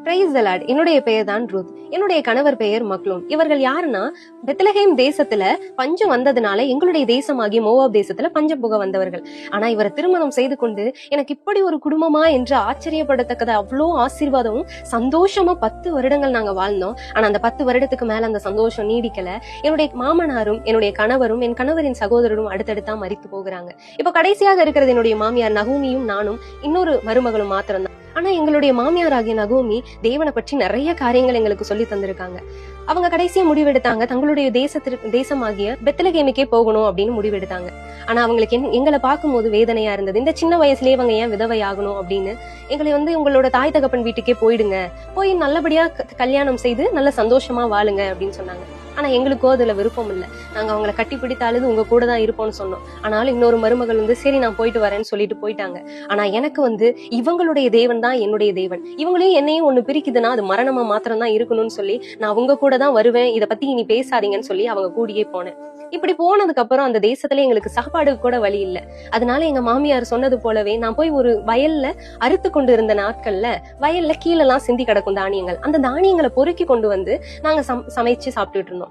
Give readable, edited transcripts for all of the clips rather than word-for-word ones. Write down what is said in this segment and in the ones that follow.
Praise the Lord. என்னுடைய பெயர் தான் ரூத். என்னுடைய கணவர் பெயர் மக்லூம். இவர்கள் யாருன்னா, பெத்லஹேம் தேசத்துல பஞ்சம் வந்ததுனால எங்களுடைய தேசமாகிய மோவாப் தேசத்துல பஞ்சம் புக வந்தவர்கள். ஆனா இவரை திருமணம் செய்து கொண்டு எனக்கு இப்படி ஒரு குடும்பமா என்று ஆச்சரியப்படத்தக்கத அவ்வளோ ஆசீர்வாதமும் சந்தோஷமா 10 வருடங்கள் நாங்க வாழ்ந்தோம். ஆனா அந்த 10 வருடத்துக்கு மேல அந்த சந்தோஷம் நீடிக்கல. என்னுடைய மாமனாரும் என்னுடைய கணவரும் என் கணவரின் சகோதரரும் அடுத்தடுத்தா மரித்து போகிறாங்க. இப்ப கடைசியாக இருக்கிறது என்னுடைய மாமியார் நகோமியும் நானும் இன்னொரு மருமகளும் மாத்திரம் தான். ஆனா எங்களுடைய மாமியார் ஆகிய நகோமி தேவனை பற்றி நிறைய காரியங்கள் எங்களுக்கு சொல்லி தந்திருக்காங்க. அவங்க கடைசியா முடிவெடுத்தாங்க, தங்களுடைய தேசமாகிய பெத்லகேமுக்கே போகணும் அப்படின்னு முடிவெடுத்தாங்க. ஆனா அவங்களுக்கு எங்களை பார்க்கும்போது வேதனையா இருந்தது. இந்த சின்ன வயசுலயே இவங்க ஏன் விதவை ஆகணும் அப்படின்னு எங்களை உங்களோட தாய் தகப்பன் வீட்டுக்கே போயிடுங்க, போய் நல்லபடியா கல்யாணம் செய்து நல்ல சந்தோஷமா வாழுங்க அப்படின்னு சொன்னாங்க. ஆனா எங்களுக்கோ அதுல விருப்பம் இல்ல. நாங்க அவங்களை கட்டி பிடித்த அழுது உங்க கூட தான் இருப்போம்னு சொன்னோம். ஆனாலும் இன்னொரு மருமகள் சரி நான் போயிட்டு வரேன்னு சொல்லிட்டு போயிட்டாங்க. ஆனா எனக்கு இவங்களுடைய தேவன் தான் என்னுடைய தேவன். இவங்களையும் என்னையும் ஒண்ணு பிரிக்குதுன்னா அது மரணமா மாத்திரம் தான் இருக்கணும்னு சொல்லி நான் உங்க கூட தான் வருவேன், இதை பத்தி இனி பேசாதீங்கன்னு சொல்லி அவங்க கூடியே போனேன். இப்படி போனதுக்கு அப்புறம் அந்த தேசத்துல எங்களுக்கு சாப்பாடு கூட வழி இல்ல. அதனால எங்க மாமியார் சொன்னது போலவே நான் போய் ஒரு வயல்ல அறுத்து கொண்டு இருந்த நாட்கள்ல வயல்ல கீழெல்லாம் சிந்தி கிடக்கும் தானியங்கள், அந்த தானியங்களை பொறுக்கி கொண்டு வந்து நாங்க சமைச்சு சாப்பிட்டுட்டு இருந்தோம்.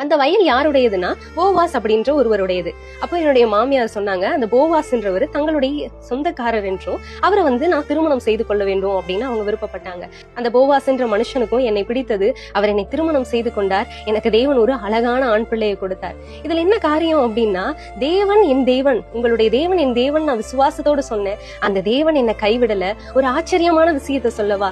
அந்த வயல் யாருடையதுன்னா போவாஸ் அப்படின்ற ஒருவருடையது. அப்போ என்னுடைய மாமியார் சொன்னாங்க, அந்த போவாஸ்ன்றவர் தங்களுடைய சொந்தக்காரர் என்றும் அவரை நான் திருமணம் செய்து கொள்ள வேண்டும் அப்படின்னு அவங்க விருப்பப்பட்டாங்க. அந்த போவாஸ்ன்ற மனுஷனுக்கும் என்னை பிடித்தது. அவர் என்னை திருமணம் செய்து கொண்டார். எனக்கு தேவன் ஒரு அழகான ஆண் பிள்ளையை கொடுத்தார். இதுல என்ன காரியம் அப்படின்னா, தேவன் என் தேவன், உங்களுடைய தேவன் என் தேவன் நான் விசுவாசத்தோடு சொன்னேன். அந்த தேவன் என்னை கைவிடல. ஒரு ஆச்சரியமான விஷயத்த சொல்லவா,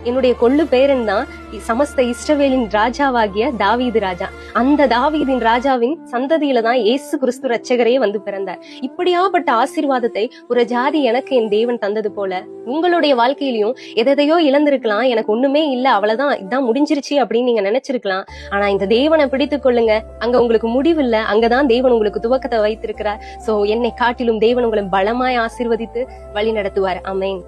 என்னுடைய கொள்ளு பேரன் தான் சமஸ்த இஸ்ரவேலின் ராஜாவாகிய தாவீது ராஜா. அந்த தாவீதின் ராஜாவின் சந்ததியில தான் இயேசு கிறிஸ்து ரட்சகரே பிறந்தார். இப்படியாப்பட்ட ஆசீர்வாதத்தை ஒரு ஜாதி எனக்கு என் தேவன் தந்தது போல உங்களுடைய வாழ்க்கையிலயும் எதையோ இழந்திருக்கலாம், எனக்கு ஒண்ணுமே இல்ல, அவ்வளவுதான், இதான் முடிஞ்சிருச்சு அப்படின்னு நீங்க நினைச்சிருக்கலாம். ஆனா இந்த தேவனை பிடித்துக் கொள்ளுங்க. அங்க உங்களுக்கு முடிவு இல்ல, அங்கதான் தேவன் உங்களுக்கு துவக்கத்தை வைத்திருக்கிறார். சோ என்னை காட்டிலும் தேவன் உங்களை பலமாய் ஆசீர்வதித்து வழி நடத்துவார். ஆமென்.